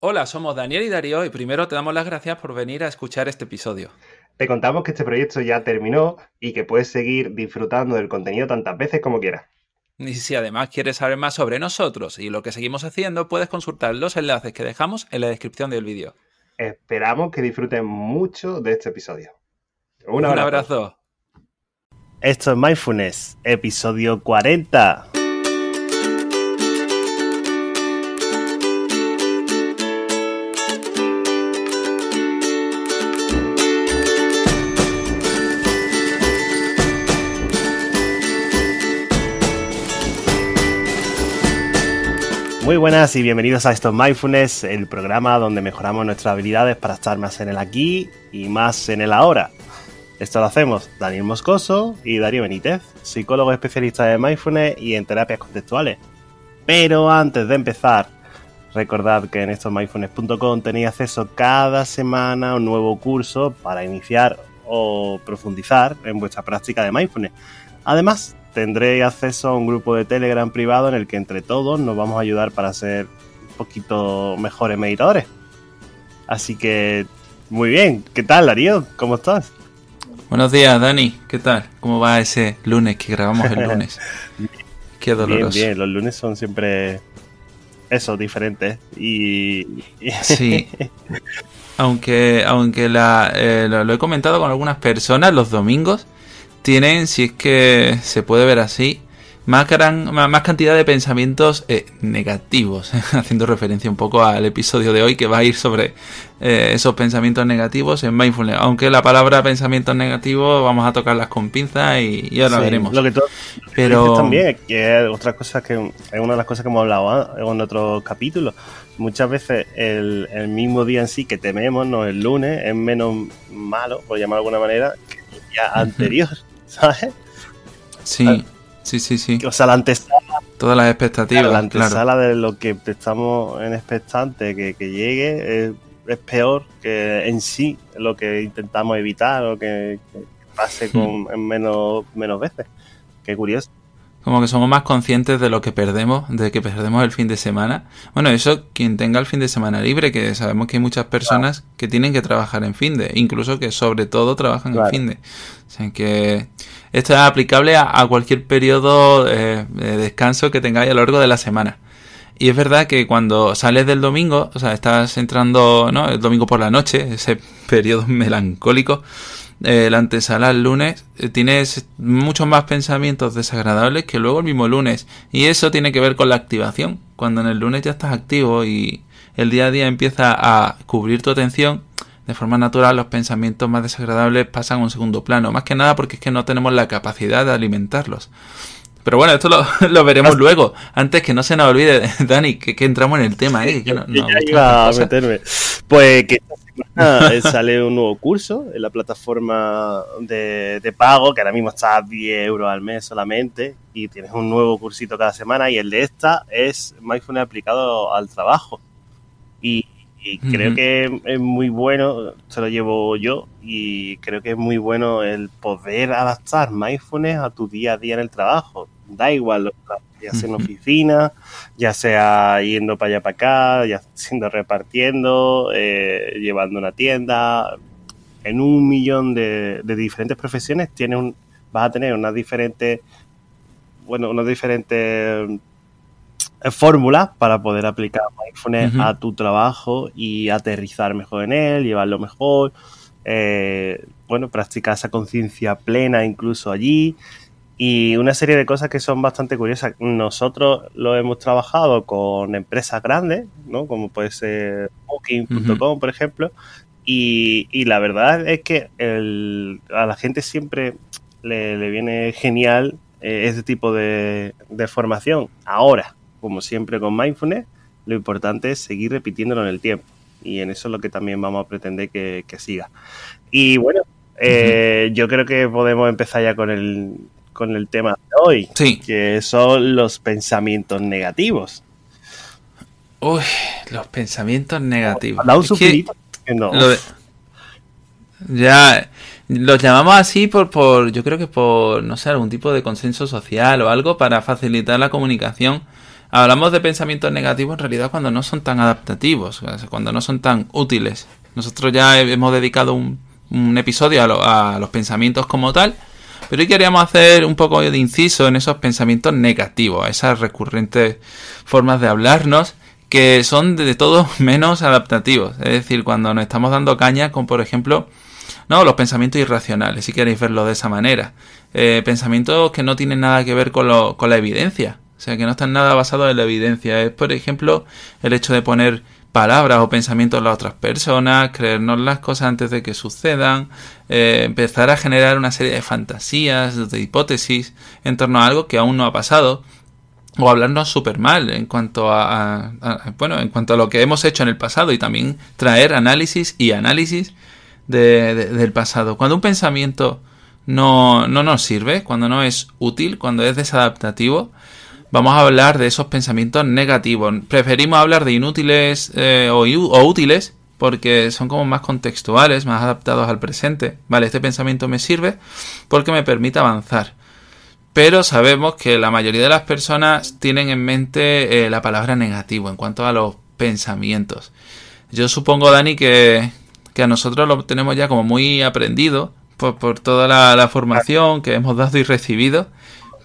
Hola, somos Daniel y Darío y primero te damos las gracias por venir a escuchar este episodio. Te contamos que este proyecto ya terminó y que puedes seguir disfrutando del contenido tantas veces como quieras. Y si además quieres saber más sobre nosotros y lo que seguimos haciendo, puedes consultar los enlaces que dejamos en la descripción del vídeo. Esperamos que disfruten mucho de este episodio. Un Un abrazo. abrazo. Esto es Mindfulness, episodio 40. Muy buenas y bienvenidos a Esto es Mindfulness, el programa donde mejoramos nuestras habilidades para estar más en el aquí y más en el ahora. Esto lo hacemos Daniel Moscoso y Darío Benítez, psicólogos especialistas en Mindfulness y en terapias contextuales. Pero antes de empezar, recordad que en estosmindfulness.com tenéis acceso cada semana a un nuevo curso para iniciar o profundizar en vuestra práctica de Mindfulness. Además, tendréis acceso a un grupo de Telegram privado en el que entre todos nos vamos a ayudar para ser un poquito mejores meditadores. Así que, muy bien. ¿Qué tal, Darío? ¿Cómo estás? Buenos días, Dani. ¿Qué tal? ¿Cómo va ese lunes que grabamos el lunes? Qué doloroso. Bien, bien. Los lunes son siempre eso, diferentes. Sí. Aunque lo he comentado con algunas personas, los domingos tienen, si es que se puede ver así, más cantidad de pensamientos negativos, haciendo referencia un poco al episodio de hoy que va a ir sobre esos pensamientos negativos en Mindfulness, aunque la palabra pensamientos negativos vamos a tocarlas con pinzas y ahora veremos. Lo que tú Pero dices también, que es otra cosa que es una de las cosas que hemos hablado en otros capítulos. Muchas veces el mismo día en sí que tememos, no el lunes, es menos malo, por llamarlo de alguna manera, que el día anterior, ¿sabes? Sí, sí. O sea, la antesala. Todas las expectativas. La antesala claro. de lo que estamos en expectante que llegue es peor que en sí lo que intentamos evitar o que pase en menos veces. Qué curioso. Como que somos más conscientes de lo que perdemos, de que perdemos el fin de semana. Bueno, eso quien tenga el fin de semana libre, que sabemos que hay muchas personas que tienen que trabajar en fin de, incluso que sobre todo trabajan en fin de. O sea que esto es aplicable a cualquier periodo de descanso que tengáis a lo largo de la semana. Y es verdad que cuando sales del domingo, o sea, estás entrando, ¿no?, el domingo por la noche, ese periodo melancólico, la antesala al lunes, tienes muchos más pensamientos desagradables que luego el mismo lunes. Y eso tiene que ver con la activación. Cuando en el lunes ya estás activo y el día a día empieza a cubrir tu atención, de forma natural los pensamientos más desagradables pasan a un segundo plano. Más que nada porque es que no tenemos la capacidad de alimentarlos. Pero bueno, esto lo veremos luego. Antes que no se nos olvide, Dani, que entramos en el tema, ¿eh? Que ya iba a meterme. Pues que esta semana sale un nuevo curso en la plataforma de pago, que ahora mismo está a 10 euros al mes solamente, y tienes un nuevo cursito cada semana, y el de esta es Mindfulness aplicado al trabajo. Y creo que es muy bueno, se lo llevo yo, y creo que es muy bueno el poder adaptar Mindfulness a tu día a día en el trabajo. Da igual, ya sea en oficina, ya sea yendo para allá para acá, ya siendo repartiendo, llevando una tienda. En 1.000.000 de diferentes profesiones vas a tener unas diferentes fórmulas para poder aplicar Mindfulness a tu trabajo y aterrizar mejor en él, llevarlo mejor, practicar esa conciencia plena incluso allí, y una serie de cosas que son bastante curiosas. Nosotros lo hemos trabajado con empresas grandes, ¿no?, como puede ser Booking.com, por ejemplo, y la verdad es que a la gente siempre le viene genial este tipo de formación. Ahora, como siempre con Mindfulness, lo importante es seguir repitiéndolo en el tiempo. Y en eso es lo que también vamos a pretender que siga. Y bueno, yo creo que podemos empezar ya con el tema de hoy, sí, que son los pensamientos negativos. Uy, los pensamientos negativos. Da un suspirito. No. Ya los llamamos así yo creo que por, no sé, algún tipo de consenso social o algo para facilitar la comunicación. hablamos de pensamientos negativos en realidad cuando no son tan adaptativos, o sea, cuando no son tan útiles. Nosotros ya hemos dedicado un episodio a los pensamientos como tal, pero hoy queríamos hacer un poco de inciso en esos pensamientos negativos, a esas recurrentes formas de hablarnos que son de todo menos adaptativos. Es decir, cuando nos estamos dando caña con, por ejemplo, no, los pensamientos irracionales, si queréis verlo de esa manera. Pensamientos que no tienen nada que ver con la evidencia. O sea, que no están nada basados en la evidencia. Es, por ejemplo, el hecho de poner palabras o pensamientos en las otras personas, creernos las cosas antes de que sucedan, empezar a generar una serie de fantasías, de hipótesis en torno a algo que aún no ha pasado, o hablarnos súper mal en cuanto en cuanto a lo que hemos hecho en el pasado, y también traer análisis del pasado. Cuando un pensamiento no nos sirve, cuando no es útil, cuando es desadaptativo, vamos a hablar de esos pensamientos negativos. Preferimos hablar de inútiles o útiles porque son como más contextuales, más adaptados al presente. Vale, este pensamiento me sirve porque me permite avanzar. Pero sabemos que la mayoría de las personas tienen en mente la palabra negativo en cuanto a los pensamientos. Yo supongo, Dani, que a nosotros lo tenemos ya como muy aprendido por toda la formación que hemos dado y recibido.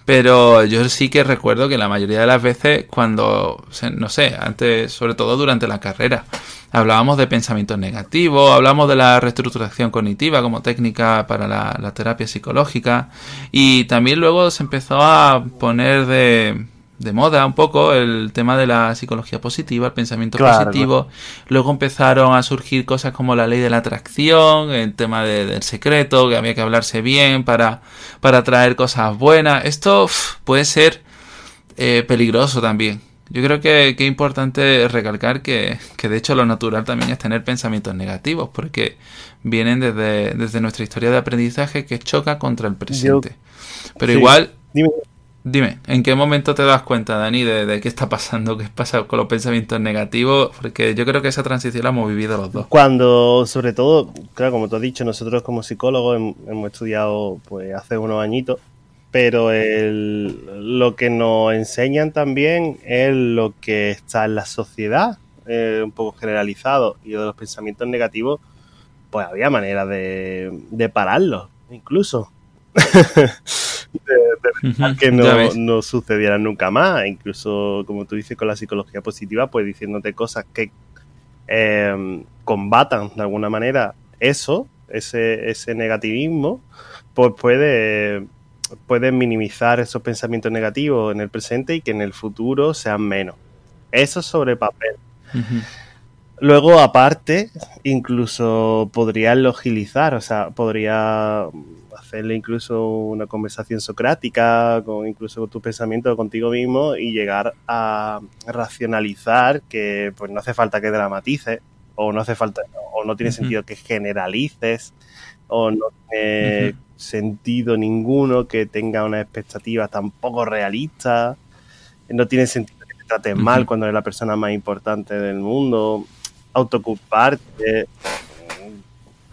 Pero yo sí que recuerdo que la mayoría de las veces cuando, no sé, antes, sobre todo durante la carrera, hablábamos de pensamientos negativos, hablábamos de la reestructuración cognitiva como técnica para la terapia psicológica, y también luego se empezó a poner de moda un poco el tema de la psicología positiva, el pensamiento positivo. Luego empezaron a surgir cosas como la ley de la atracción, el tema del secreto, que había que hablarse bien para traer cosas buenas. Esto puede ser peligroso también. Yo creo que es importante recalcar que de hecho lo natural también es tener pensamientos negativos, porque vienen desde nuestra historia de aprendizaje que choca contra el presente. Pero sí, igual... Dime, ¿en qué momento te das cuenta, Dani, de qué está pasando, qué pasa con los pensamientos negativos? Porque yo creo que esa transición la hemos vivido los dos. Cuando, sobre todo, claro, como tú has dicho, nosotros como psicólogos hemos estudiado pues hace unos añitos, pero lo que nos enseñan también es lo que está en la sociedad, un poco generalizado, y de los pensamientos negativos, pues había manera de pararlos, incluso. de que no sucedieran nunca más. Incluso, como tú dices, con la psicología positiva, pues diciéndote cosas que combatan de alguna manera ese negativismo, pues puede minimizar esos pensamientos negativos en el presente y que en el futuro sean menos. Eso sobre papel. Luego, aparte, incluso podría logilizar, o sea, podría hacerle incluso una conversación socrática, incluso con tu pensamiento contigo mismo, y llegar a racionalizar que pues no hace falta que dramatices, o no hace falta, o no tiene sentido que generalices, o no tiene sentido ninguno que tenga unas expectativas tan poco realistas, no tiene sentido que te trates mal cuando eres la persona más importante del mundo, autoocuparte,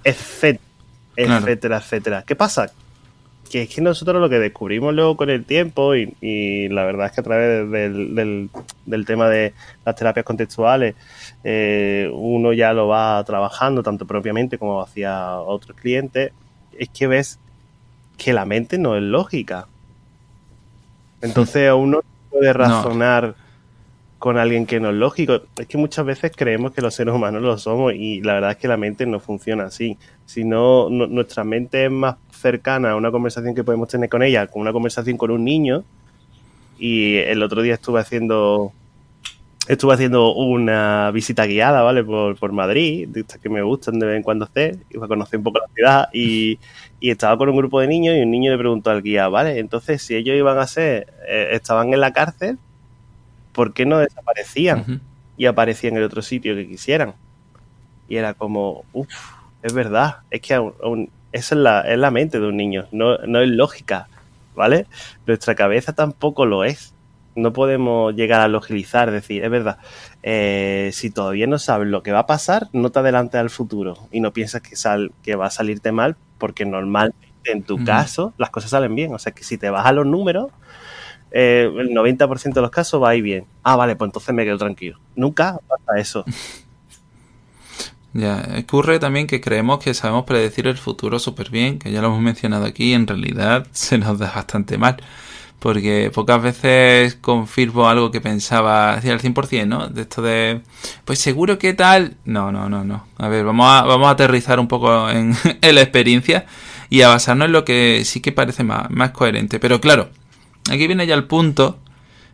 etcétera, etcétera. ¿Qué pasa? Que es que nosotros lo que descubrimos luego con el tiempo, y la verdad es que a través del tema de las terapias contextuales, uno ya lo va trabajando tanto propiamente como hacia otros clientes, es que ves que la mente no es lógica. Entonces uno no puede razonar con alguien que no es lógico. Es que muchas veces creemos que los seres humanos lo somos, y la verdad es que la mente no funciona así. Si no, nuestra mente es más cercana a una conversación que podemos tener con ella, con una conversación con un niño. Y el otro día estuve haciendo una visita guiada, ¿vale? Por Madrid, de estas que me gustan de vez en cuando hacer, y a conocer un poco la ciudad, y estaba con un grupo de niños, y un niño le preguntó al guía, ¿vale? Entonces, si ellos estaban en la cárcel, ¿por qué no desaparecían y aparecían en el otro sitio que quisieran? Y era como, es verdad, es que esa es la mente de un niño, no es lógica, ¿vale? Nuestra cabeza tampoco lo es. No podemos llegar a logizar, decir, es verdad, si todavía no sabes lo que va a pasar, no te adelantes al futuro y no piensas que va a salirte mal, porque normalmente en tu caso las cosas salen bien. O sea, que si te vas a los números, el 90% de los casos va a ir bien. Ah, vale, pues entonces me quedo tranquilo. Nunca pasa eso. Ya, ocurre también que creemos que sabemos predecir el futuro súper bien, que ya lo hemos mencionado aquí, y en realidad se nos da bastante mal. Porque pocas veces confirmo algo que pensaba hacia el 100%, ¿no? De esto de, pues seguro que tal. No. A ver, vamos a aterrizar un poco en la experiencia y a basarnos en lo que sí que parece más coherente. Pero claro, aquí viene ya el punto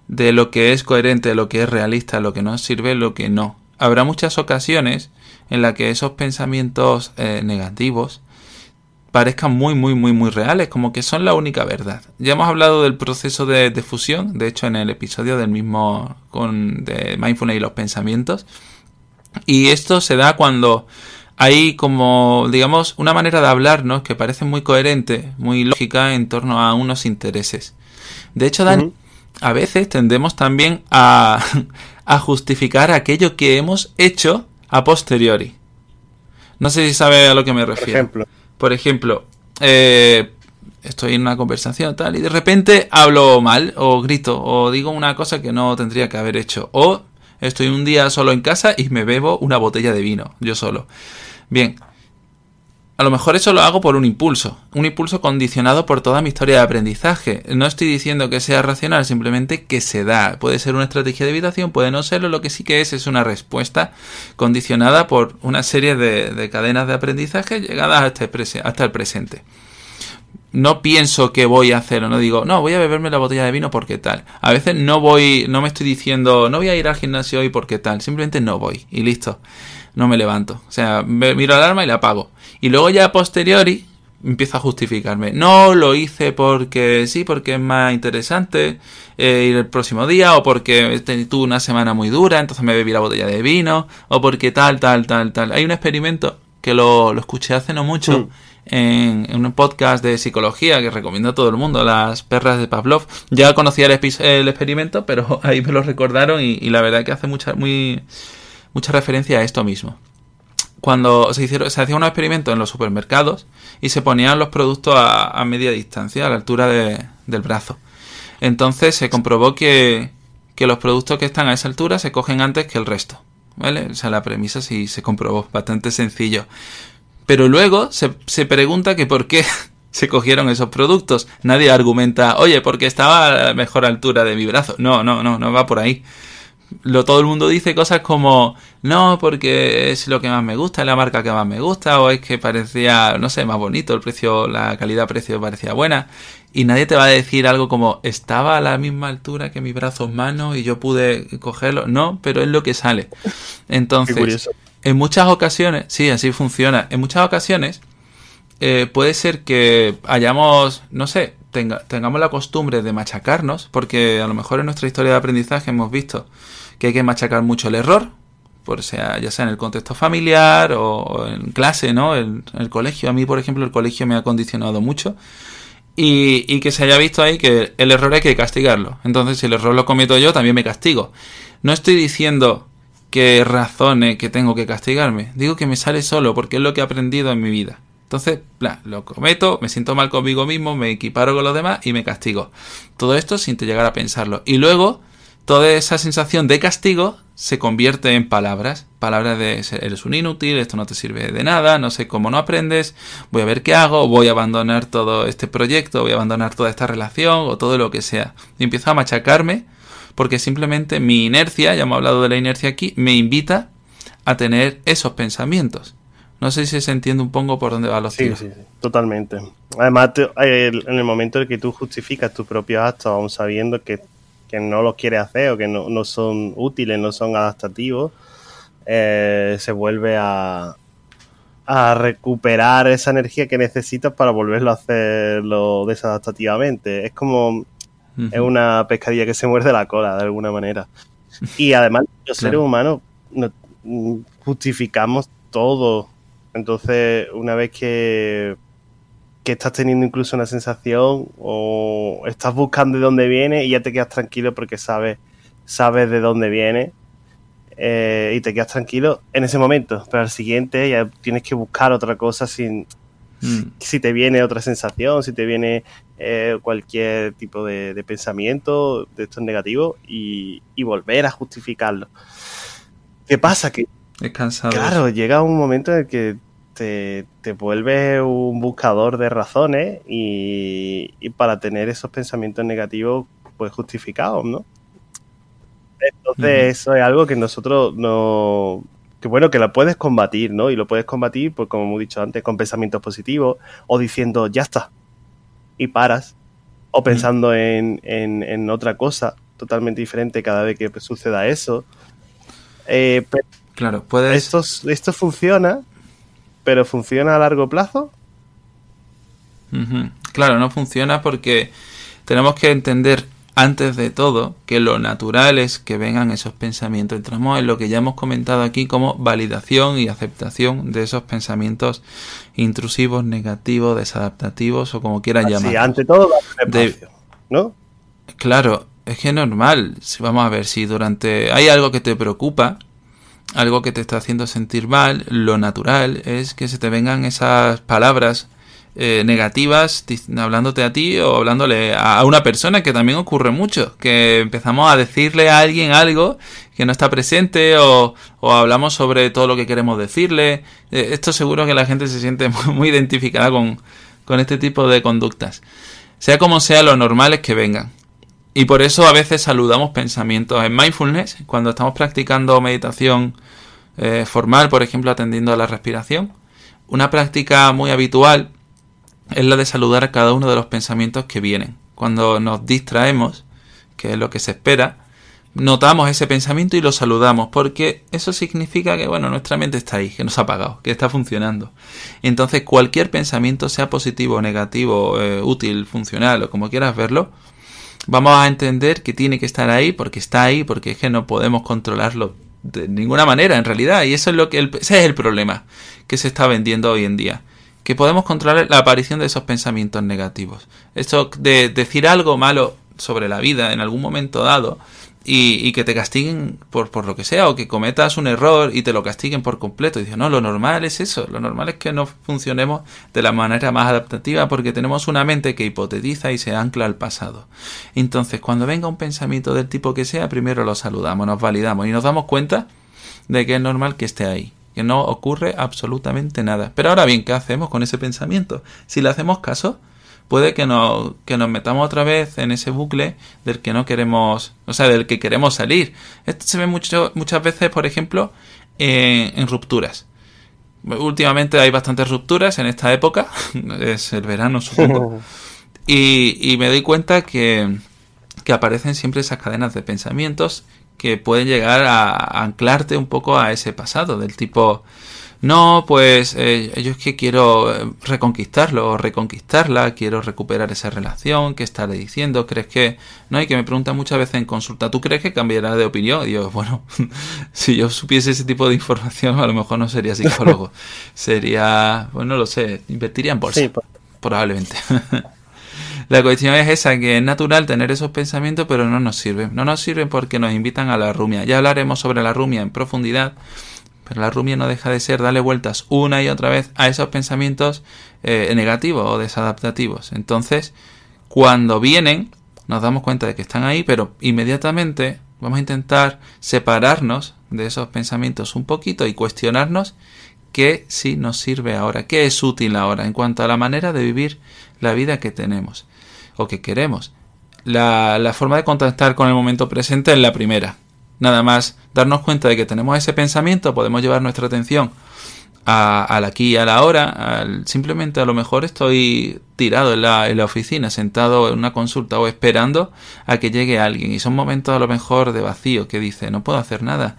de lo que es coherente, lo que es realista, lo que nos sirve, lo que no. Habrá muchas ocasiones en las que esos pensamientos negativos parezcan muy reales, como que son la única verdad. Ya hemos hablado del proceso de fusión, de hecho en el episodio del mismo de Mindfulness y los pensamientos, y esto se da cuando hay como, digamos, una manera de hablarnos que parece muy coherente, muy lógica en torno a unos intereses. De hecho, Dani, a veces tendemos también a justificar aquello que hemos hecho a posteriori. No sé si sabes a lo que me refiero. Por ejemplo, estoy en una conversación tal y de repente hablo mal o grito o digo una cosa que no tendría que haber hecho. O estoy un día solo en casa y me bebo una botella de vino, yo solo. Bien, a lo mejor eso lo hago por un impulso condicionado por toda mi historia de aprendizaje. No estoy diciendo que sea racional, simplemente que se da. Puede ser una estrategia de evitación, puede no serlo, lo que sí que es una respuesta condicionada por una serie de cadenas de aprendizaje llegadas hasta el presente. No pienso que voy a hacerlo, no digo, no, voy a beberme la botella de vino porque tal. A veces no me estoy diciendo, no voy a ir al gimnasio hoy porque tal, simplemente no voy y listo. No me levanto. O sea, miro la alarma y la apago. Y luego ya a posteriori empiezo a justificarme. No lo hice porque sí, porque es más interesante ir el próximo día, o porque tuve una semana muy dura, entonces me bebí la botella de vino, o porque tal. Hay un experimento que lo escuché hace no mucho en un podcast de psicología que recomiendo a todo el mundo, Las perras de Pavlov. Ya conocía el experimento, pero ahí me lo recordaron y la verdad que hace mucha referencia a esto mismo. Cuando se hacía unos experimentos en los supermercados y se ponían los productos a media distancia, a la altura del brazo. Entonces se comprobó que los productos que están a esa altura se cogen antes que el resto, ¿vale? O sea, la premisa sí se comprobó, bastante sencillo. Pero luego se pregunta que por qué se cogieron esos productos. Nadie argumenta, oye, porque estaba a la mejor altura de mi brazo. No va por ahí. Todo el mundo dice cosas como, no, porque es lo que más me gusta, es la marca que más me gusta, o es que parecía, no sé, más bonito, el precio, la calidad-precio parecía buena, y nadie te va a decir algo como, estaba a la misma altura que mi brazo mano y yo pude cogerlo. No, pero es lo que sale. Entonces, en muchas ocasiones, sí, así funciona, en muchas ocasiones puede ser que hayamos, no sé, tengamos la costumbre de machacarnos, porque a lo mejor en nuestra historia de aprendizaje hemos visto que hay que machacar mucho el error, ya sea en el contexto familiar o en clase, ¿no? En el colegio. A mí, por ejemplo, el colegio me ha condicionado mucho. Y que se haya visto ahí que el error hay que castigarlo. Entonces, si el error lo cometo yo, también me castigo. No estoy diciendo que razone que tengo que castigarme. Digo que me sale solo, porque es lo que he aprendido en mi vida. Entonces, lo cometo, me siento mal conmigo mismo, me equiparo con los demás y me castigo. Todo esto sin llegar a pensarlo. Y luego, toda esa sensación de castigo se convierte en palabras de eres un inútil, esto no te sirve de nada, no sé cómo no aprendes, voy a ver qué hago, voy a abandonar todo este proyecto, voy a abandonar toda esta relación o todo lo que sea. Y empiezo a machacarme porque simplemente mi inercia, ya hemos hablado de la inercia aquí, me invita a tener esos pensamientos. No sé si se entiende un poco por dónde va los tiros. Sí, totalmente. Además, en el momento en que tú justificas tus propios actos, aún sabiendo que no los quieres hacer o que no son útiles, no son adaptativos, se vuelve a recuperar esa energía que necesitas para volverlo a hacerlo desadaptativamente. Es como es una pescadilla que se muerde la cola de alguna manera. Y además los seres humanos justificamos todo. Entonces, una vez que estás teniendo incluso una sensación o estás buscando de dónde viene y ya te quedas tranquilo porque sabes de dónde viene, y te quedas tranquilo en ese momento, pero al siguiente ya tienes que buscar otra cosa sin si te viene otra sensación, si te viene cualquier tipo de pensamiento de estos negativos y volver a justificarlo. ¿Qué pasa? Que es cansado. Claro, llega un momento en el que te vuelves un buscador de razones y para tener esos pensamientos negativos pues justificados, ¿no? Entonces eso es algo que nosotros no... Que bueno, que lo puedes combatir, ¿no? Y lo puedes combatir, pues como hemos dicho antes, con pensamientos positivos o diciendo ya está y paras o pensando en otra cosa totalmente diferente cada vez que suceda eso. Pero claro, puedes... Esto funciona, pero ¿funciona a largo plazo? Claro, no funciona porque tenemos que entender antes de todo que lo natural es que vengan esos pensamientos. Entramos en lo que ya hemos comentado aquí como validación y aceptación de esos pensamientos intrusivos, negativos, desadaptativos o como quieran llamarlos. Sí, ante todo espacio, ¿no? Claro, es que es normal. Vamos a ver, si hay algo que te preocupa, algo que te está haciendo sentir mal, lo natural es que se te vengan esas palabras negativas hablándote a ti o hablándole a una persona, que también ocurre mucho, que empezamos a decirle a alguien algo que no está presente o hablamos sobre todo lo que queremos decirle. Esto seguro que la gente se siente muy identificada con este tipo de conductas. Sea como sea, lo normal es que vengan. Y por eso a veces saludamos pensamientos. En mindfulness, cuando estamos practicando meditación formal, por ejemplo, atendiendo a la respiración, una práctica muy habitual es la de saludar a cada uno de los pensamientos que vienen. Cuando nos distraemos, que es lo que se espera, notamos ese pensamiento y lo saludamos, porque eso significa que, bueno, nuestra mente está ahí, que no se ha apagado, que está funcionando. Entonces, cualquier pensamiento, sea positivo, negativo, útil, funcional o como quieras verlo, vamos a entender que tiene que estar ahí, porque es que no podemos controlarlo de ninguna manera, en realidad. Y eso es ese es el problema que se está vendiendo hoy en día. Que podemos controlar la aparición de esos pensamientos negativos. Esto de decir algo malo sobre la vida en algún momento dado y que te castiguen por lo que sea, o que cometas un error y te lo castiguen por completo. Y dices, no, lo normal es eso. Lo normal es que no funcionemos de la manera más adaptativa porque tenemos una mente que hipotetiza y se ancla al pasado. Entonces, cuando venga un pensamiento del tipo que sea, primero lo saludamos, nos validamos y nos damos cuenta de que es normal que esté ahí, que no ocurre absolutamente nada. Pero ahora bien, ¿qué hacemos con ese pensamiento? Si le hacemos caso, puede que nos metamos otra vez en ese bucle del que no queremos, o sea, del que queremos salir. Esto se ve muchas veces, por ejemplo, en rupturas. Últimamente hay bastantes rupturas en esta época, es el verano, supongo. Y me doy cuenta que aparecen siempre esas cadenas de pensamientos que pueden llegar a anclarte un poco a ese pasado, del tipo, no, pues yo es que quiero reconquistarlo o reconquistarla, quiero recuperar esa relación, ¿qué estaré diciendo? ¿Crees que...? No, y que me preguntan muchas veces en consulta, ¿tú crees que cambiará de opinión? Y yo, bueno, si yo supiese ese tipo de información, a lo mejor no sería psicólogo. Sería, pues no lo sé, invertiría en bolsa, sí, probablemente. La cuestión es esa, que es natural tener esos pensamientos, pero no nos sirven. No nos sirven porque nos invitan a la rumia. Ya hablaremos sobre la rumia en profundidad, pero la rumia no deja de ser darle vueltas una y otra vez a esos pensamientos negativos o desadaptativos. Entonces, cuando vienen, nos damos cuenta de que están ahí, pero inmediatamente vamos a intentar separarnos de esos pensamientos un poquito y cuestionarnos qué sí nos sirve ahora, qué es útil ahora en cuanto a la manera de vivir la vida que tenemos o que queremos. La forma de contactar con el momento presente es la primera. Nada más darnos cuenta de que tenemos ese pensamiento, podemos llevar nuestra atención al aquí y a la hora. Simplemente a lo mejor estoy tirado en la oficina, sentado en una consulta o esperando a que llegue alguien. Y son momentos a lo mejor de vacío que dice, no puedo hacer nada.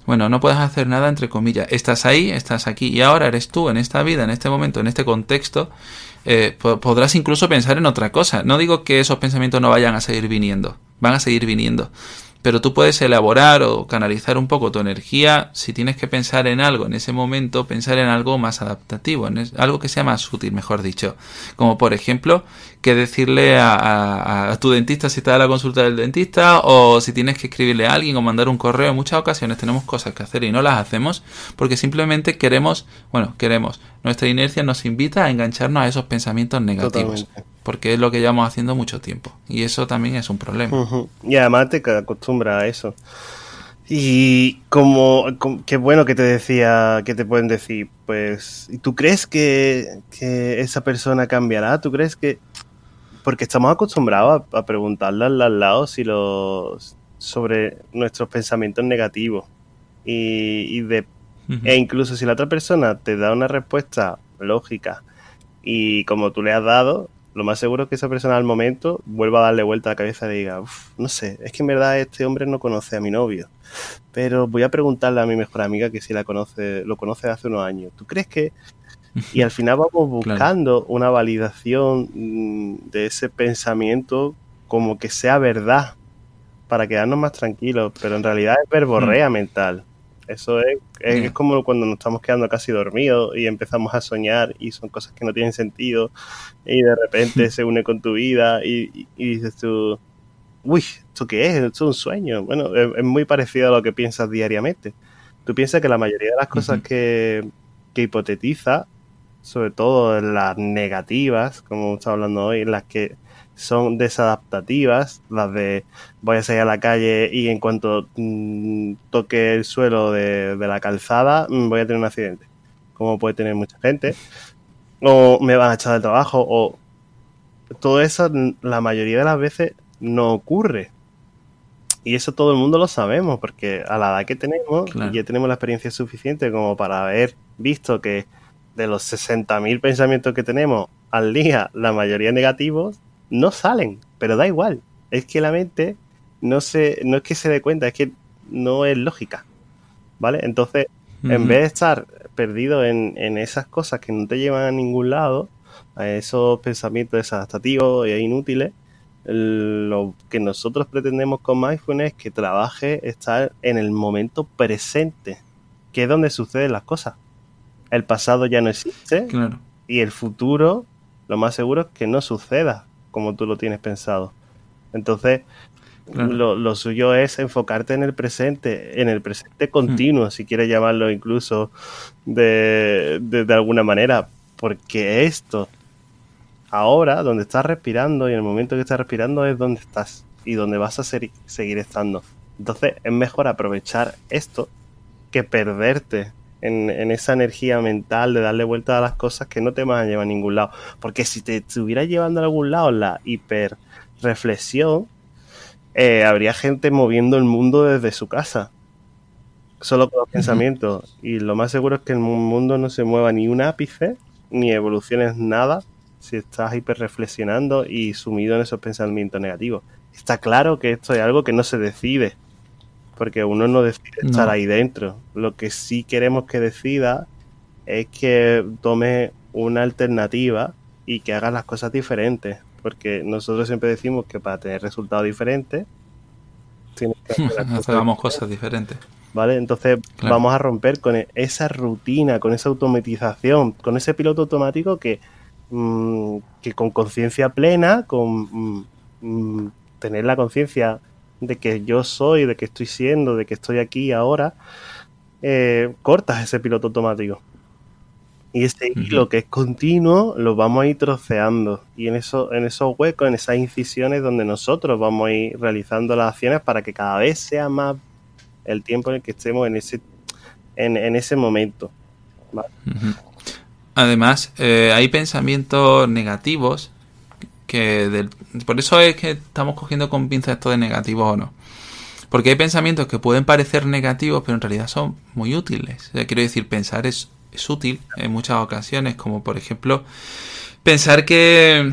Bueno, no puedes hacer nada entre comillas. Estás ahí, estás aquí y ahora eres tú en esta vida, en este momento, en este contexto. Podrás incluso pensar en otra cosa. No digo que esos pensamientos no vayan a seguir viniendo. Van a seguir viniendo. Pero tú puedes elaborar o canalizar un poco tu energía. Si tienes que pensar en algo en ese momento, pensar en algo más adaptativo, en algo que sea más útil, mejor dicho. Como por ejemplo, que decirle a tu dentista si está en la consulta del dentista, o si tienes que escribirle a alguien o mandar un correo. En muchas ocasiones tenemos cosas que hacer y no las hacemos porque simplemente queremos, nuestra inercia nos invita a engancharnos a esos pensamientos negativos. Totalmente. Porque es lo que llevamos haciendo mucho tiempo. Y eso también es un problema. Y además te acostumbras a eso. Y qué bueno que te decía, que te pueden decir, pues, ¿y tú crees que esa persona cambiará? ¿Tú crees que...? Porque estamos acostumbrados a preguntarle al lado sobre nuestros pensamientos negativos. E incluso si la otra persona te da una respuesta lógica y como tú le has dado, lo más seguro es que esa persona al momento vuelva a darle vuelta a la cabeza y diga, no sé, es que en verdad este hombre no conoce a mi novio, pero voy a preguntarle a mi mejor amiga que si lo conoce de hace unos años. ¿Tú crees que...? Y al final vamos buscando una validación de ese pensamiento como que sea verdad para quedarnos más tranquilos, pero en realidad es verborrea mental. Eso es como cuando nos estamos quedando casi dormidos y empezamos a soñar y son cosas que no tienen sentido y de repente se une con tu vida y dices tú, uy, ¿esto qué es? ¿Esto es un sueño? Bueno, es muy parecido a lo que piensas diariamente. Tú piensas que la mayoría de las cosas que hipotetiza, sobre todo las negativas, como estamos hablando hoy, las que son desadaptativas, las de voy a salir a la calle y en cuanto toque el suelo de la calzada voy a tener un accidente, como puede tener mucha gente, o me van a echar del trabajo, o todo eso la mayoría de las veces no ocurre. Y eso todo el mundo lo sabemos, porque a la edad que tenemos, ya tenemos la experiencia suficiente como para haber visto que de los 60.000 pensamientos que tenemos al día, la mayoría negativos, no salen, pero da igual. Es que la mente no es que se dé cuenta, es que no es lógica, ¿vale? Entonces, en vez de estar perdido en esas cosas que no te llevan a ningún lado, a esos pensamientos desadaptativos e inútiles, lo que nosotros pretendemos con Mindfulness es que trabaje estar en el momento presente, que es donde suceden las cosas. El pasado ya no existe y el futuro, lo más seguro es que no suceda como tú lo tienes pensado. Entonces, lo suyo es enfocarte en el presente continuo, si quieres llamarlo incluso de alguna manera, porque esto, ahora, donde estás respirando y en el momento que estás respirando es donde estás y donde vas a seguir estando. Entonces, es mejor aprovechar esto que perderte en esa energía mental de darle vuelta a las cosas que no te van a llevar a ningún lado. Porque si te estuviera llevando a algún lado la hiperreflexión, habría gente moviendo el mundo desde su casa, solo con los pensamientos. Y lo más seguro es que el mundo no se mueva ni un ápice, ni evoluciones nada, si estás hiperreflexionando y sumido en esos pensamientos negativos. Está claro que esto es algo que no se decide, porque uno no decide estar ahí dentro. Lo que sí queremos que decida es que tome una alternativa y que haga las cosas diferentes. Porque nosotros siempre decimos que para tener resultados diferentes tienes que hacer cosas diferentes. ¿Vale? Entonces vamos a romper con esa rutina, con esa automatización, con ese piloto automático que con conciencia plena, con tener la conciencia de que yo soy, de que estoy siendo, de que estoy aquí ahora, cortas ese piloto automático. Y ese hilo que es continuo lo vamos a ir troceando. Y en esos huecos, en esas incisiones donde nosotros vamos a ir realizando las acciones para que cada vez sea más el tiempo en el que estemos en ese momento. ¿Vale? Además, hay pensamientos negativos por eso es que estamos cogiendo con pinzas esto de negativos o no. Porque hay pensamientos que pueden parecer negativos, pero en realidad son muy útiles. O sea, quiero decir, pensar es útil en muchas ocasiones, como por ejemplo, pensar que...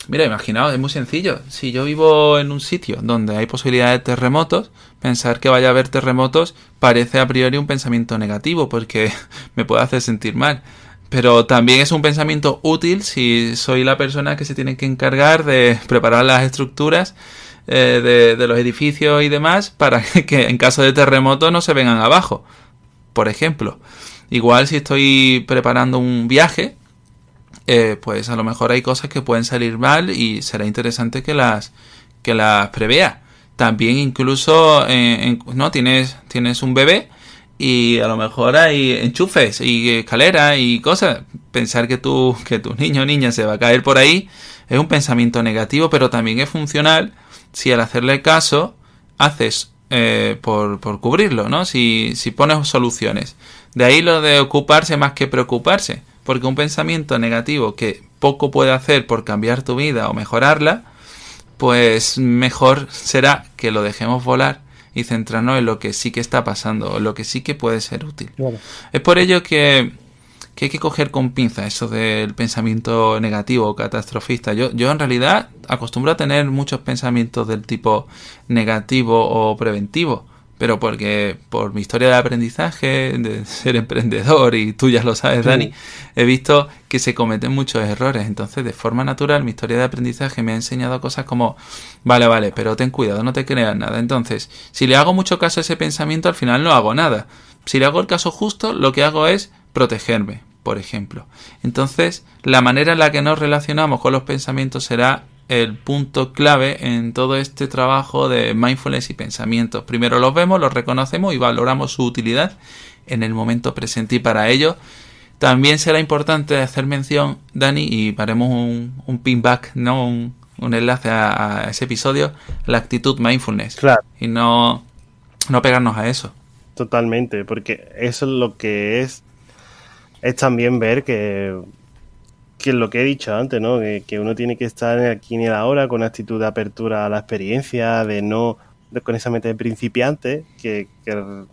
Mira, imaginaos, es muy sencillo. Si yo vivo en un sitio donde hay posibilidad de terremotos, pensar que vaya a haber terremotos parece a priori un pensamiento negativo, porque me puede hacer sentir mal. Pero también es un pensamiento útil si soy la persona que se tiene que encargar de preparar las estructuras de los edificios y demás para que en caso de terremoto no se vengan abajo, por ejemplo. Igual si estoy preparando un viaje, pues a lo mejor hay cosas que pueden salir mal y será interesante que las prevea. También incluso no tienes un bebé y a lo mejor hay enchufes y escaleras y cosas. Pensar que tu niño o niña se va a caer por ahí es un pensamiento negativo, pero también es funcional si al hacerle caso haces por cubrirlo, ¿no? Si pones soluciones. De ahí lo de ocuparse más que preocuparse, porque un pensamiento negativo que poco puede hacer por cambiar tu vida o mejorarla, pues mejor será que lo dejemos volar y centrarnos en lo que sí que está pasando, o en lo que sí que puede ser útil. Claro. Es por ello que hay que coger con pinza eso del pensamiento negativo o catastrofista. Yo en realidad acostumbro a tener muchos pensamientos del tipo negativo o preventivo, pero porque por mi historia de aprendizaje, de ser emprendedor, y tú ya lo sabes, Dani, he visto que se cometen muchos errores. Entonces, de forma natural, mi historia de aprendizaje me ha enseñado cosas como, vale, pero ten cuidado, no te creas nada. Entonces, si le hago mucho caso a ese pensamiento, al final no hago nada. Si le hago el caso justo, lo que hago es protegerme, por ejemplo. Entonces, la manera en la que nos relacionamos con los pensamientos será el punto clave en todo este trabajo de mindfulness y pensamientos. Primero los vemos, los reconocemos y valoramos su utilidad en el momento presente. Y para ello también será importante hacer mención, Dani, y haremos un pinback, ¿no? Un enlace a ese episodio, la actitud mindfulness. Claro. Y no pegarnos a eso. Totalmente, porque eso es lo que es también ver que lo que he dicho antes, ¿no? Que uno tiene que estar aquí en el ahora con actitud de apertura a la experiencia, con esa mente de principiante, que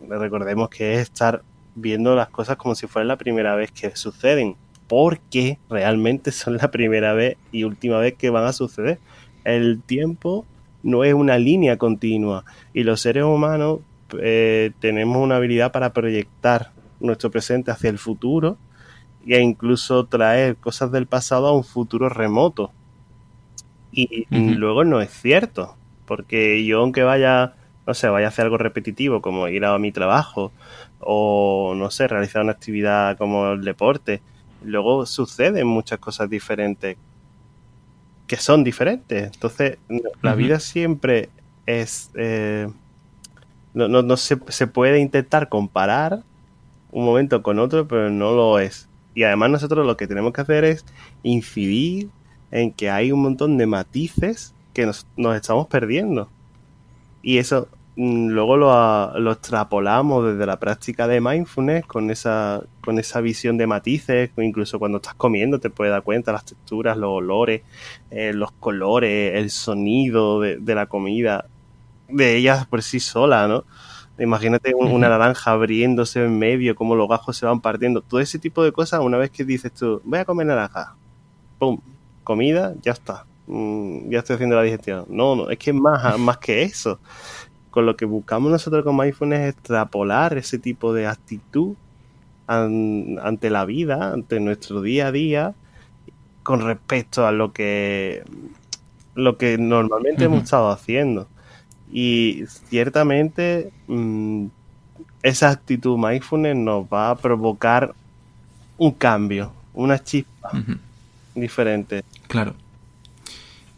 recordemos que es estar viendo las cosas como si fuera la primera vez que suceden, porque realmente son la primera vez y última vez que van a suceder. El tiempo no es una línea continua y los seres humanos tenemos una habilidad para proyectar nuestro presente hacia el futuro e incluso traer cosas del pasado a un futuro remoto. Y luego no es cierto, porque yo aunque vaya a hacer algo repetitivo como ir a mi trabajo o, no sé, realizar una actividad como el deporte, luego suceden muchas cosas diferentes que son diferentes. Entonces, la vida siempre es... no se puede intentar comparar un momento con otro, pero no lo es. Y además nosotros lo que tenemos que hacer es incidir en que hay un montón de matices que nos estamos perdiendo. Y eso luego lo extrapolamos desde la práctica de mindfulness con esa visión de matices. Incluso cuando estás comiendo te puedes dar cuenta las texturas, los olores, los colores, el sonido de la comida, de ellas por sí sola, ¿no? Imagínate una naranja abriéndose en medio, cómo los gajos se van partiendo. Todo ese tipo de cosas, una vez que dices tú, voy a comer naranja, ¡pum! Comida, ya está. Ya estoy haciendo la digestión. No, es que es más que eso. Con lo que buscamos nosotros con mindfulness es extrapolar ese tipo de actitud ante la vida, ante nuestro día a día, con respecto a lo que normalmente hemos estado haciendo. Y ciertamente esa actitud mindfulness nos va a provocar un cambio, una chispa diferente. Claro.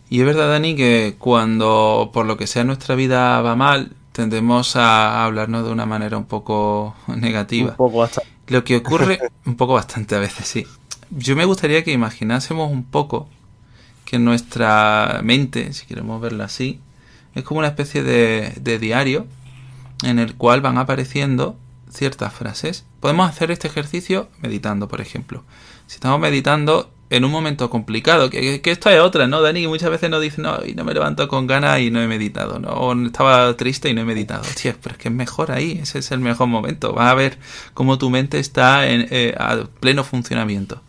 Y es verdad, Dani, que cuando por lo que sea nuestra vida va mal, tendemos a hablarnos de una manera un poco negativa. Un poco bastante. Lo que ocurre, un poco bastante a veces, sí. Yo me gustaría que imaginásemos un poco que nuestra mente, si queremos verla así, es como una especie de diario en el cual van apareciendo ciertas frases. Podemos hacer este ejercicio meditando, por ejemplo. Si estamos meditando en un momento complicado, que esto es otra, ¿no, Dani? Que muchas veces nos dicen, no, y no me levanto con ganas y no he meditado, ¿no? O estaba triste y no he meditado. Tío, pero es que es mejor ahí, ese es el mejor momento. Vas a ver cómo tu mente está a pleno funcionamiento.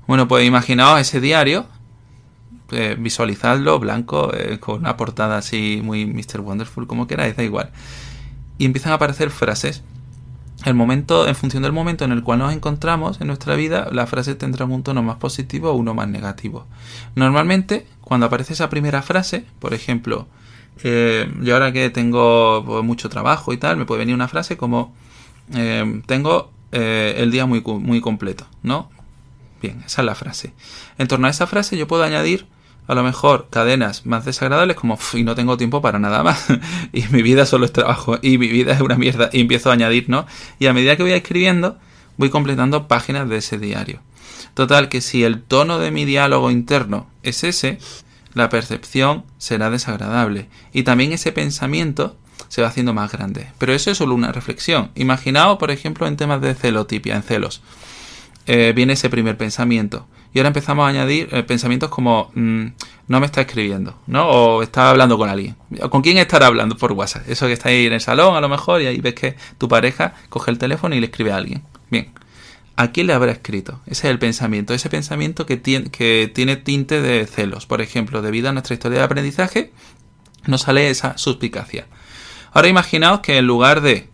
Bueno, pues imaginaos ese diario, visualizadlo blanco, con una portada así muy Mr. Wonderful, como queráis, da igual. Y empiezan a aparecer frases. En función del momento en el cual nos encontramos en nuestra vida, la frase tendrá un tono más positivo o uno más negativo. Normalmente, cuando aparece esa primera frase, por ejemplo, yo ahora que tengo pues, mucho trabajo y tal, me puede venir una frase como tengo el día muy completo, ¿no? Bien, esa es la frase. En torno a esa frase yo puedo añadir a lo mejor cadenas más desagradables como y no tengo tiempo para nada más y mi vida solo es trabajo y mi vida es una mierda y empiezo a añadir, ¿no? Y a medida que voy escribiendo voy completando páginas de ese diario. Total, que si el tono de mi diálogo interno es ese, la percepción será desagradable y también ese pensamiento se va haciendo más grande. Pero eso es solo una reflexión. Imaginaos, por ejemplo, en temas de celotipia, en celos. Viene ese primer pensamiento y ahora empezamos a añadir pensamientos como no me está escribiendo, ¿no? O está hablando con alguien. ¿Con quién estará hablando por WhatsApp? Eso que está ahí en el salón a lo mejor y ahí ves que tu pareja coge el teléfono y le escribe a alguien. Bien, ¿a quién le habrá escrito? Ese es el pensamiento, ese pensamiento que tiene tinte de celos. Por ejemplo, debido a nuestra historia de aprendizaje nos sale esa suspicacia. Ahora imaginaos que en lugar de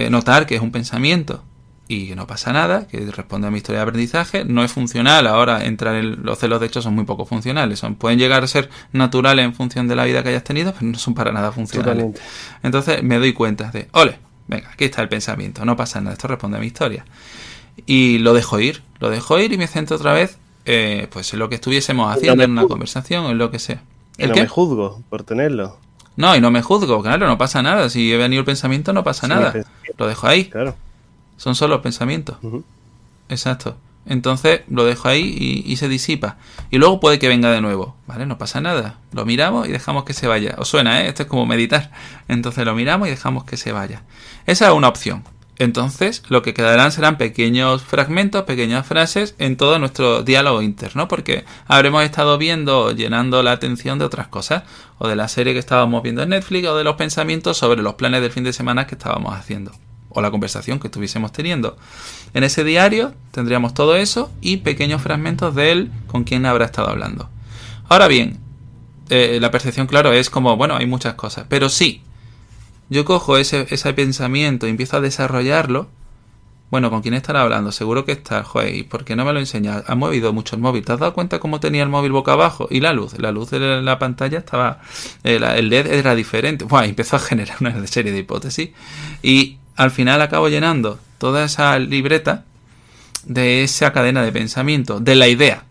notar que es un pensamiento y que no pasa nada, que responde a mi historia de aprendizaje, no es funcional. Ahora los celos de hecho son muy poco funcionales. Pueden llegar a ser naturales en función de la vida que hayas tenido, pero no son para nada funcionales. Totalmente. Entonces me doy cuenta de, ole, venga, aquí está el pensamiento, no pasa nada, esto responde a mi historia. Y lo dejo ir y me centro otra vez pues en lo que estuviésemos haciendo en una conversación o en lo que sea. ¿El qué? No me juzgo por tenerlo. No, y no me juzgo, claro, no pasa nada. Si he venido el pensamiento no pasa nada. Lo dejo ahí. Claro. Son solo pensamientos. Exacto. Entonces lo dejo ahí y se disipa. Y luego puede que venga de nuevo. ¿Vale? No pasa nada. Lo miramos y dejamos que se vaya. ¿Os suena, Esto es como meditar. Entonces lo miramos y dejamos que se vaya. Esa es una opción. Entonces lo que quedarán serán pequeños fragmentos, pequeñas frases en todo nuestro diálogo interno, porque habremos estado viendo, llenando la atención de otras cosas, o de la serie que estábamos viendo en Netflix, o de los pensamientos sobre los planes del fin de semana que estábamos haciendo, o la conversación que estuviésemos teniendo. En ese diario tendríamos todo eso y pequeños fragmentos de él con quien habrá estado hablando. Ahora bien, la percepción, claro, es como, bueno, hay muchas cosas, pero sí, yo cojo ese pensamiento y empiezo a desarrollarlo. Bueno, ¿con quién estará hablando? Seguro que está, joder, ¿y por qué no me lo enseñas? ¿Has movido mucho el móvil? ¿Te has dado cuenta cómo tenía el móvil boca abajo? Y la luz de la pantalla estaba... el LED era diferente. Bueno, empezó a generar una serie de hipótesis. Y al final acabo llenando toda esa libreta de esa cadena de pensamiento, de la idea.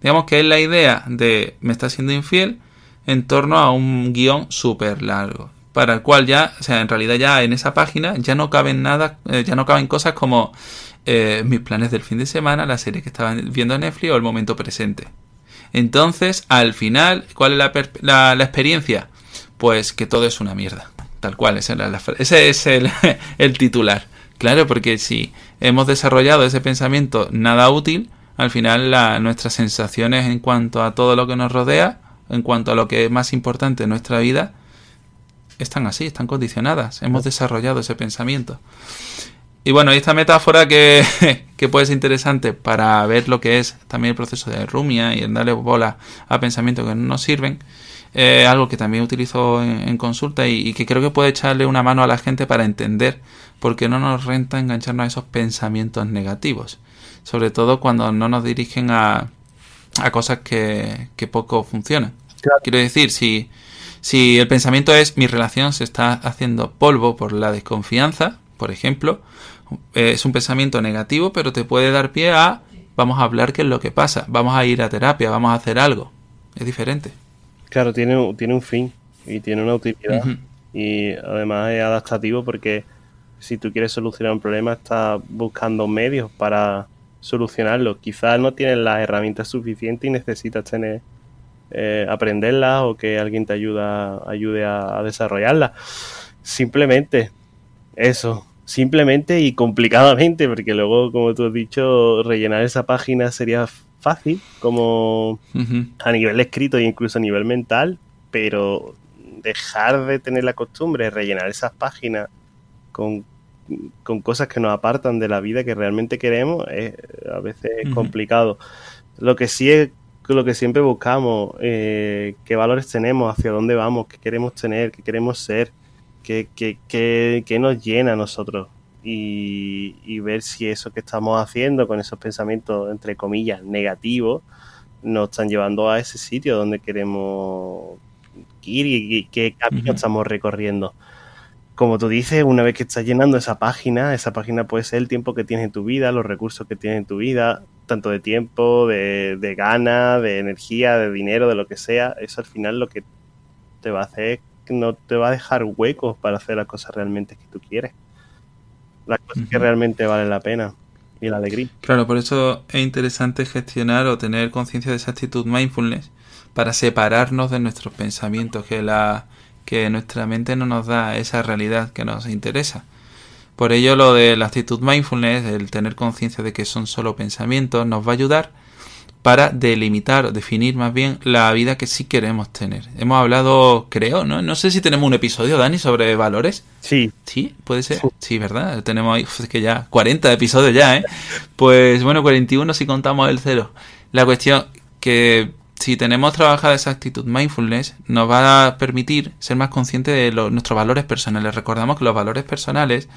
Digamos que es la idea de me está siendo infiel en torno a un guión súper largo, para el cual ya, o sea, en realidad ya en esa página ya no caben nada, ya no caben cosas como mis planes del fin de semana, la serie que estaba viendo en Netflix o el momento presente. Entonces, al final, ¿cuál es la experiencia? Pues que todo es una mierda. Tal cual, ese es el titular. Claro, porque si hemos desarrollado ese pensamiento nada útil, al final nuestras sensaciones en cuanto a todo lo que nos rodea, en cuanto a lo que es más importante en nuestra vida, están así, están condicionadas. Hemos desarrollado ese pensamiento. Y bueno, esta metáfora que puede ser interesante para ver lo que es también el proceso de rumia y en darle bola a pensamientos que no nos sirven, algo que también utilizo en consulta y que creo que puede echarle una mano a la gente para entender por qué no nos renta engancharnos a esos pensamientos negativos. Sobre todo cuando no nos dirigen a cosas que poco funcionan. Claro. Quiero decir, si el pensamiento es mi relación se está haciendo polvo por la desconfianza, por ejemplo, es un pensamiento negativo, pero te puede dar pie a vamos a hablar qué es lo que pasa, vamos a ir a terapia, vamos a hacer algo. Es diferente. Claro, tiene un fin y tiene una utilidad. Y además es adaptativo porque si tú quieres solucionar un problema estás buscando medios para solucionarlo. Quizás no tienes las herramientas suficientes y necesitas tener aprenderlas o que alguien te ayude a desarrollarlas. Simplemente eso, simplemente y complicadamente, porque luego, como tú has dicho, rellenar esa página sería fácil, como a nivel escrito e incluso a nivel mental, pero dejar de tener la costumbre de rellenar esas páginas con cosas que nos apartan de la vida que realmente queremos a veces es complicado. Lo que sí es lo que siempre buscamos, qué valores tenemos, hacia dónde vamos, qué queremos tener, qué queremos ser, qué nos llena a nosotros y ver si eso que estamos haciendo con esos pensamientos, entre comillas, negativos, nos están llevando a ese sitio donde queremos ir y qué camino estamos recorriendo. Como tú dices, una vez que estás llenando esa página puede ser el tiempo que tienes en tu vida, los recursos que tienes en tu vida, tanto de tiempo, de ganas, de energía, de dinero, de lo que sea. Eso al final lo que te va a hacer es que no te va a dejar huecos para hacer las cosas realmente que tú quieres. Las cosas que realmente valen la pena y la alegría. Claro, por eso es interesante gestionar o tener conciencia de esa actitud mindfulness para separarnos de nuestros pensamientos, que nuestra mente no nos da esa realidad que nos interesa. Por ello, lo de la actitud mindfulness, el tener conciencia de que son solo pensamientos, nos va a ayudar para delimitar, definir más bien la vida que sí queremos tener. Hemos hablado, creo, no sé si tenemos un episodio, Dani, sobre valores. Sí. ¿Sí? ¿Puede ser? Sí, ¿verdad? Tenemos ahí, es que ya 40 episodios ya, ¿eh? Pues bueno, 41 si contamos el 0. La cuestión que si tenemos trabajada esa actitud mindfulness, nos va a permitir ser más conscientes de nuestros valores personales. Recordamos que los valores personales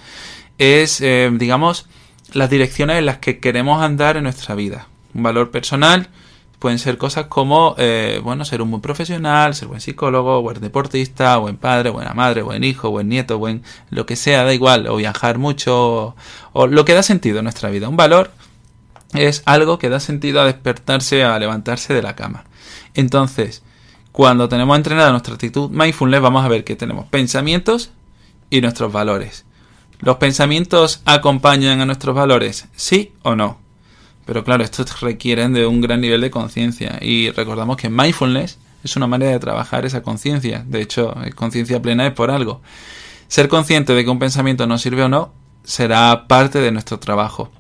es, digamos, las direcciones en las que queremos andar en nuestra vida. Un valor personal pueden ser cosas como, ser un buen profesional, ser buen psicólogo, buen deportista, buen padre, buena madre, buen hijo, buen nieto, buen lo que sea, da igual, o viajar mucho, o lo que da sentido a nuestra vida. Un valor es algo que da sentido a despertarse, a levantarse de la cama. Entonces, cuando tenemos entrenada nuestra actitud mindfulness, vamos a ver que tenemos pensamientos y nuestros valores. ¿Los pensamientos acompañan a nuestros valores? ¿Sí o no? Pero claro, estos requieren de un gran nivel de conciencia. Y recordamos que mindfulness es una manera de trabajar esa conciencia. De hecho, conciencia plena es por algo. Ser consciente de que un pensamiento nos sirve o no será parte de nuestro trabajo.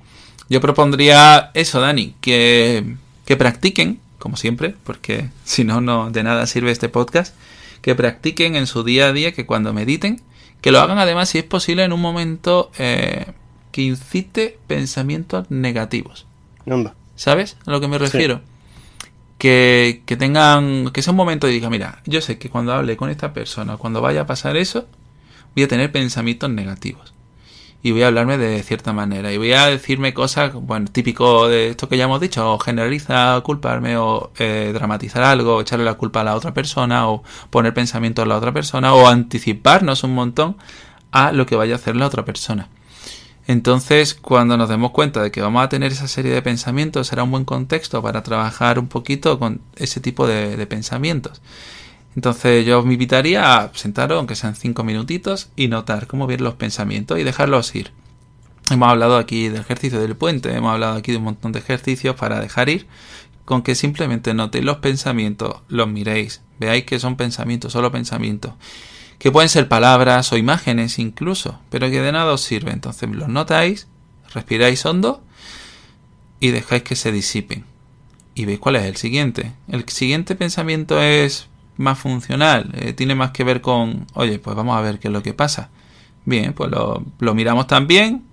Yo propondría eso, Dani, que practiquen, como siempre, porque si no, de nada sirve este podcast, que practiquen en su día a día, que cuando mediten, que lo hagan además, si es posible, en un momento que incite pensamientos negativos. ¿Sabes a lo que me refiero? Sí. Que sea un momento y diga, mira, yo sé que cuando hable con esta persona, cuando vaya a pasar eso, voy a tener pensamientos negativos. Y voy a hablarme de cierta manera. Y voy a decirme cosas, bueno, típico de esto que ya hemos dicho, o generalizar, culparme, o dramatizar algo, o echarle la culpa a la otra persona, o poner pensamientos a la otra persona, o anticiparnos un montón a lo que vaya a hacer la otra persona. Entonces, cuando nos demos cuenta de que vamos a tener esa serie de pensamientos, será un buen contexto para trabajar un poquito con ese tipo de pensamientos. Entonces yo os invitaría a sentaros, aunque sean 5 minutitos, y notar cómo vienen los pensamientos y dejarlos ir. Hemos hablado aquí del ejercicio del puente, hemos hablado aquí de un montón de ejercicios para dejar ir, con que simplemente notéis los pensamientos, los miréis, veáis que son pensamientos, solo pensamientos, que pueden ser palabras o imágenes incluso, pero que de nada os sirve. Entonces los notáis, respiráis hondo y dejáis que se disipen. Y veis cuál es el siguiente. El siguiente pensamiento es más funcional, tiene más que ver con, oye, pues vamos a ver qué es lo que pasa. Bien, pues lo miramos también,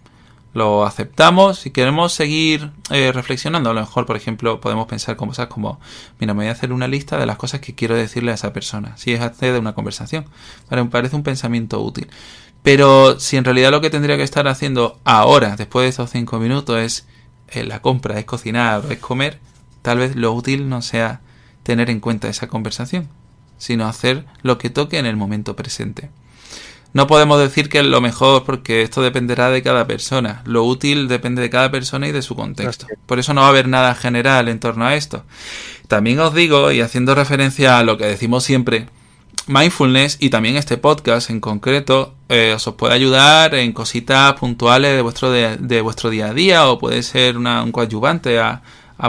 lo aceptamos. Si queremos seguir reflexionando, a lo mejor, por ejemplo, podemos pensar cosas como, mira, me voy a hacer una lista de las cosas que quiero decirle a esa persona, si es hacer de una conversación. Vale, me parece un pensamiento útil. Pero si en realidad lo que tendría que estar haciendo ahora, después de estos 5 minutos, es la compra, es cocinar o es comer, tal vez lo útil no sea tener en cuenta esa conversación, sino hacer lo que toque en el momento presente. No podemos decir que es lo mejor porque esto dependerá de cada persona. Lo útil depende de cada persona y de su contexto. Por eso no va a haber nada general en torno a esto. También os digo, y haciendo referencia a lo que decimos siempre, mindfulness y también este podcast en concreto os puede ayudar en cositas puntuales de vuestro día a día, o puede ser un coadyuvante a,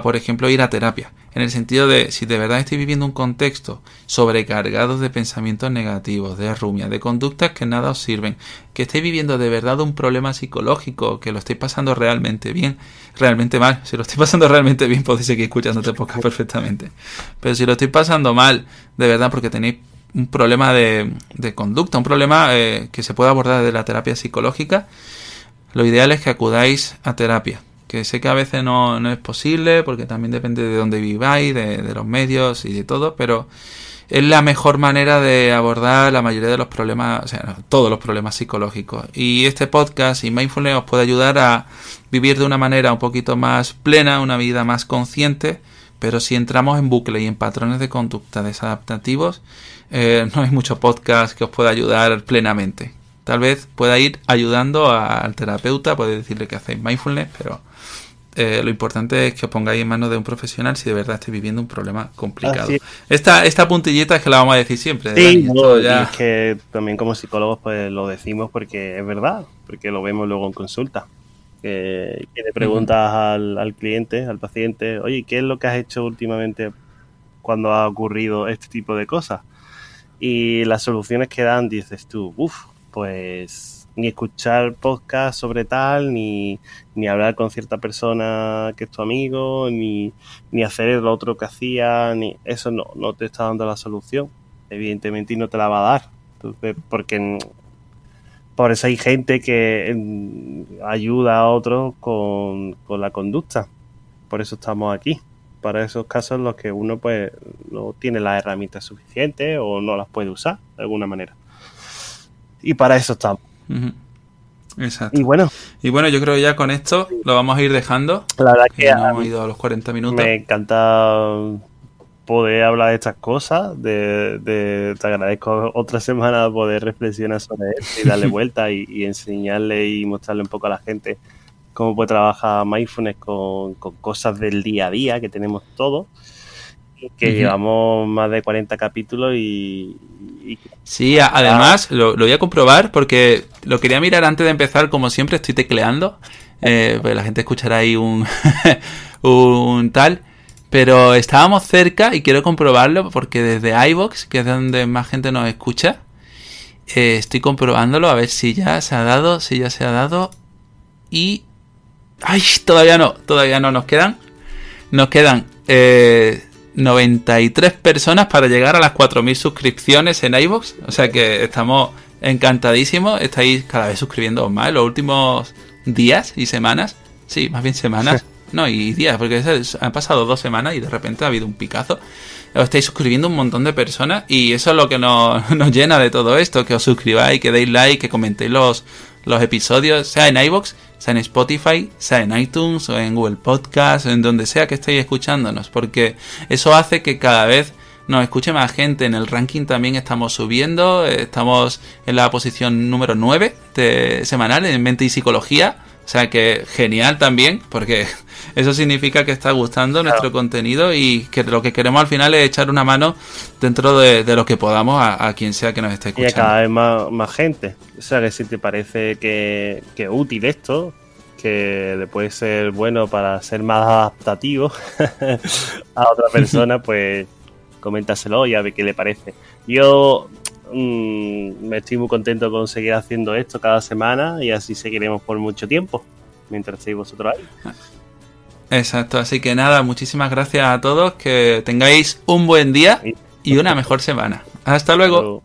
por ejemplo, ir a terapia. En el sentido de, si de verdad estoy viviendo un contexto sobrecargado de pensamientos negativos, de rumia, de conductas que nada os sirven, que estáis viviendo de verdad un problema psicológico, que lo estáis pasando realmente bien, realmente mal. Si lo estáis pasando realmente bien, podéis seguir escuchándote podcast perfectamente. Pero si lo estáis pasando mal, de verdad, porque tenéis un problema de conducta, un problema que se puede abordar desde la terapia psicológica, lo ideal es que acudáis a terapia. Que sé que a veces no es posible, porque también depende de dónde viváis, de los medios y de todo, pero es la mejor manera de abordar la mayoría de los problemas, o sea, todos los problemas psicológicos. Y este podcast y Mindfulness os puede ayudar a vivir de una manera un poquito más plena, una vida más consciente, Pero si entramos en bucle y en patrones de conducta desadaptativos, no hay mucho podcast que os pueda ayudar plenamente. Tal vez pueda ir ayudando al terapeuta, puede decirle que hacéis mindfulness, pero lo importante es que os pongáis en manos de un profesional si de verdad estáis viviendo un problema complicado. Esta puntillita es que la vamos a decir siempre. Sí, no, ya... y es que también como psicólogos pues lo decimos porque es verdad, porque lo vemos luego en consulta. Que le preguntas al cliente, al paciente, oye, ¿qué es lo que has hecho últimamente cuando ha ocurrido este tipo de cosas? Y las soluciones que dan, dices tú, pues ni escuchar podcast sobre tal, ni hablar con cierta persona que es tu amigo, ni hacer lo otro que hacía, ni eso no te está dando la solución, evidentemente, y no te la va a dar. Entonces, porque por eso hay gente que ayuda a otros con la conducta. Por eso estamos aquí. Para esos casos en los que uno pues no tiene las herramientas suficientes o no las puede usar de alguna manera. Y para eso estamos. Uh-huh. Exacto. Y bueno, yo creo que ya con esto lo vamos a ir dejando. La verdad que no hemos ido a los 40 minutos. Me encanta poder hablar de estas cosas. Te agradezco otra semana poder reflexionar sobre esto y darle vuelta y enseñarle y mostrarle un poco a la gente cómo puede trabajar mindfulness con cosas del día a día que tenemos todos, que llevamos más de 40 capítulos y sí, además lo voy a comprobar porque lo quería mirar antes de empezar, como siempre estoy tecleando, pues la gente escuchará ahí un tal, pero estábamos cerca y quiero comprobarlo porque desde iVoox, que es donde más gente nos escucha, estoy comprobándolo a ver si ya se ha dado y... ¡Ay! Todavía no, nos quedan 93 personas para llegar a las 4.000 suscripciones en iVoox, o sea que estamos encantadísimos, estáis cada vez suscribiendo más en los últimos días y semanas, sí, más bien semanas, no, y días, porque han pasado 2 semanas y de repente ha habido un picazo. Os estáis suscribiendo un montón de personas y eso es lo que nos llena de todo esto, que os suscribáis, que deis like, que comentéis los episodios, sea en iVoox, sea en Spotify, sea en iTunes o en Google Podcast, o en donde sea que estéis escuchándonos, porque eso hace que cada vez nos escuche más gente. En el ranking también estamos subiendo, estamos en la posición número 9 semanal en Mente y Psicología, o sea que genial también, porque eso significa que está gustando nuestro contenido y que lo que queremos al final es echar una mano dentro de lo que podamos a quien sea que nos esté escuchando. Y a cada vez más gente. O sea que si te parece que es útil esto, que le puede ser bueno para ser más adaptativo a otra persona, pues coméntaselo y a ver qué le parece. Yo me estoy muy contento con seguir haciendo esto cada semana y así seguiremos por mucho tiempo mientras estéis vosotros ahí. Exacto, así que nada, muchísimas gracias a todos, que tengáis un buen día y una mejor semana. Hasta luego.